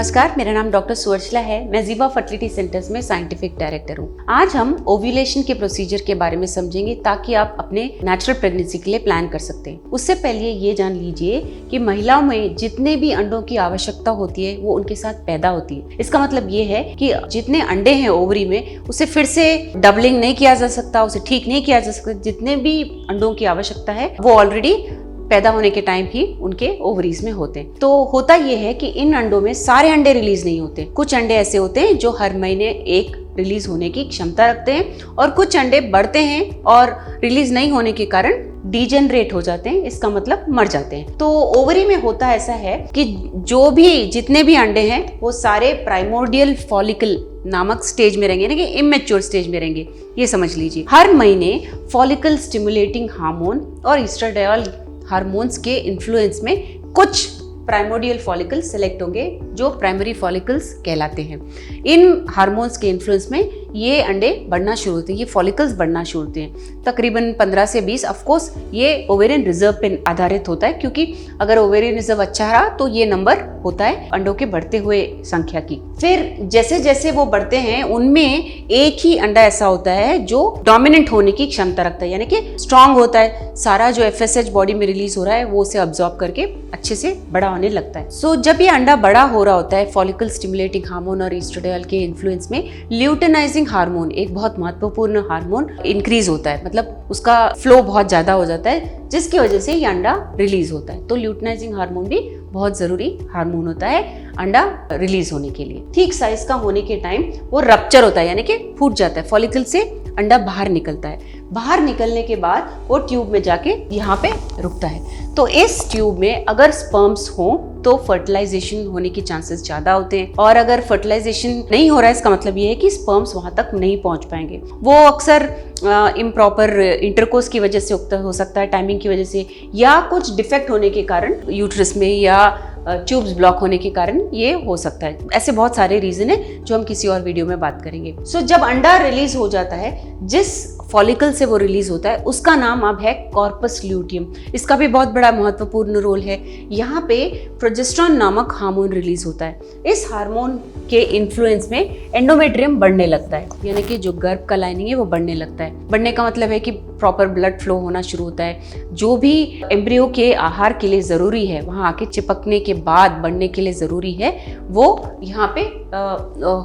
नमस्कार, मेरा नाम डॉक्टर सुवर्चला है। मैं जीवा फर्टिलिटी सेंटर्स में साइंटिफिक डायरेक्टर हूँ। आज हम ओव्यूलेशन के प्रोसीजर के बारे में समझेंगे ताकि आप अपने नेचुरल प्रेगनेंसी के लिए प्लान कर सकते हैं। उससे पहले ये जान लीजिए कि महिलाओं में जितने भी अंडों की आवश्यकता होती है वो उनके साथ पैदा होती है। इसका मतलब ये है कि जितने अंडे हैं ओवरी में उसे फिर से डबलिंग नहीं किया जा सकता, उसे ठीक नहीं किया जा सकता। जितने भी अंडों की आवश्यकता है वो ऑलरेडी पैदा होने के टाइम ही उनके ओवरीज में होते हैं। तो होता यह है कि इन अंडों में सारे अंडे रिलीज नहीं होते। कुछ अंडे ऐसे होते हैं जो हर महीने एक रिलीज होने की क्षमता रखते हैं और कुछ अंडे बढ़ते हैं और रिलीज नहीं होने के कारण डीजेनरेट हो जाते हैं, इसका मतलब मर जाते हैं। तो ओवरी में होता ऐसा है कि जितने भी अंडे हैं वो सारे प्राइमोर्डियल फॉलिकल नामक स्टेज में रहेंगे, यानी कि इमेच्योर स्टेज में रहेंगे। ये समझ लीजिए, हर महीने फॉलिकल स्टिमुलेटिंग हार्मोन और ईस्ट्राडियोल हार्मोन्स के इन्फ्लुएंस में कुछ प्राइमोर्डियल फॉलिकल सेलेक्ट होंगे जो प्राइमरी फॉलिकल्स कहलाते हैं। इन हार्मोन्स के इन्फ्लुएंस में ये अंडे बढ़ना शुरू होते हैं, ये फॉलिकल्स बढ़ना शुरू होते हैं। तकरीबन 15 से 20। ऑफ कोर्स ये ओवेरियन रिजर्व पे आधारित होता है, क्योंकि अगर ओवेरियन रिजर्व अच्छा रहा तो ये नंबर होता है अंडों के बढ़ते हुए संख्या की। फिर जैसे जैसे वो बढ़ते हैं उनमें एक ही अंडा ऐसा होता है जो डोमिनेंट होने की क्षमता रखता है, यानी कि स्ट्रांग होता है। सारा जो FSH बॉडी में रिलीज हो रहा है वो उसे अब्सॉर्ब करके अच्छे से बड़ा होने लगता है। सो जब ये अंडा बड़ा हो रहा होता है, फॉलिकल स्टिमुलेटिंग हार्मोन और ईस्ट्राडियोल के इन्फ्लुएंस में ल्यूटेनाइजिंग हार्मोन, एक बहुत महत्वपूर्ण हार्मोन, इंक्रीज होता है। मतलब उसका फ्लो बहुत ज्यादा हो जाता है, जिसकी वजह से ये अंडा रिलीज होता है। तो ल्यूटेनाइजिंग हार्मोन भी बहुत जरूरी हार्मोन होता है अंडा रिलीज होने के लिए। ठीक साइज का होने के टाइम वो रप्चर होता है, यानी कि फूट जाता है। फॉलिकल से अंडा बाहर निकलता है। बाहर निकलने के बाद वो ट्यूब में जाके यहाँ पे रुकता है। तो इस ट्यूब में अगर स्पर्म्स हो तो फर्टिलाइजेशन होने के चांसेस ज्यादा होते हैं, और अगर फर्टिलाइजेशन नहीं हो रहा है इसका मतलब ये है कि स्पर्म्स वहां तक नहीं पहुंच पाएंगे। वो अक्सर इम्प्रॉपर इंटरकोर्स की वजह से हो सकता है, टाइमिंग की वजह से, या कुछ डिफेक्ट होने के कारण यूट्रस में, या ट्यूब्स ब्लॉक होने के कारण ये हो सकता है। ऐसे बहुत सारे रीजन है जो हम किसी और वीडियो में बात करेंगे। सो जब अंडा रिलीज हो जाता है, जिस फॉलिकल से वो रिलीज होता है उसका नाम अब है कॉर्पस ल्यूटियम। इसका भी बहुत बड़ा महत्वपूर्ण रोल है। यहाँ पे प्रोजेस्टेरोन नामक हार्मोन रिलीज होता है। इस हार्मोन के इन्फ्लुएंस में एंडोमेट्रियम बढ़ने लगता है, यानी कि जो गर्भ का लाइनिंग है वो बढ़ने लगता है। बढ़ने का मतलब है कि प्रॉपर ब्लड फ्लो होना शुरू होता है। जो भी एम्ब्रियो के आहार के लिए जरूरी है, वहां आके चिपकने के बाद बढ़ने के लिए जरूरी है, वो यहाँ पे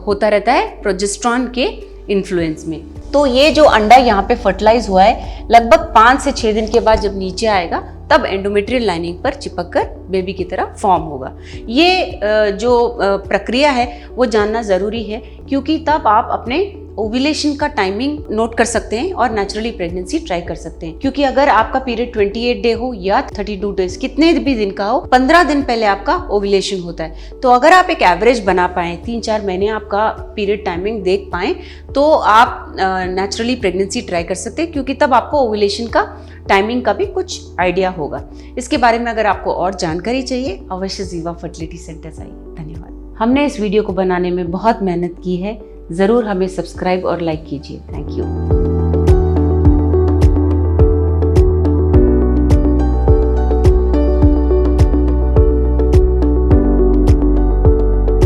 होता रहता है प्रोजेस्टेरोन के इन्फ्लुएंस में। तो ये जो अंडा यहाँ पे फर्टिलाइज हुआ है, लगभग 5 से 6 दिन के बाद जब नीचे आएगा तब एंडोमेट्रियल लाइनिंग पर चिपककर बेबी की तरह फॉर्म होगा। ये जो प्रक्रिया है वो जानना जरूरी है, क्योंकि तब आप अपने ओव्यूलेशन का टाइमिंग नोट कर सकते हैं और नेचुरली प्रेगनेंसी ट्राई कर सकते हैं। क्योंकि अगर आपका पीरियड 28 डे हो या 32 डेज, कितने भी दिन का हो, 15 दिन पहले आपका ओव्यूलेशन होता है। तो अगर आप एक एवरेज बना पाए, 3-4 महीने आपका पीरियड टाइमिंग देख पाए, तो आप नेचुरली प्रेगनेंसी ट्राई कर सकते हैं, क्योंकि तब आपको ओव्यूलेशन का टाइमिंग का भी कुछ आइडिया होगा। इसके बारे में अगर आपको और जानकारी चाहिए, अवश्य जीवा फर्टिलिटी सेंटर्स आइए। धन्यवाद। हमने इस वीडियो को बनाने में बहुत मेहनत की है, जरूर हमें सब्सक्राइब और लाइक कीजिए। Thank you.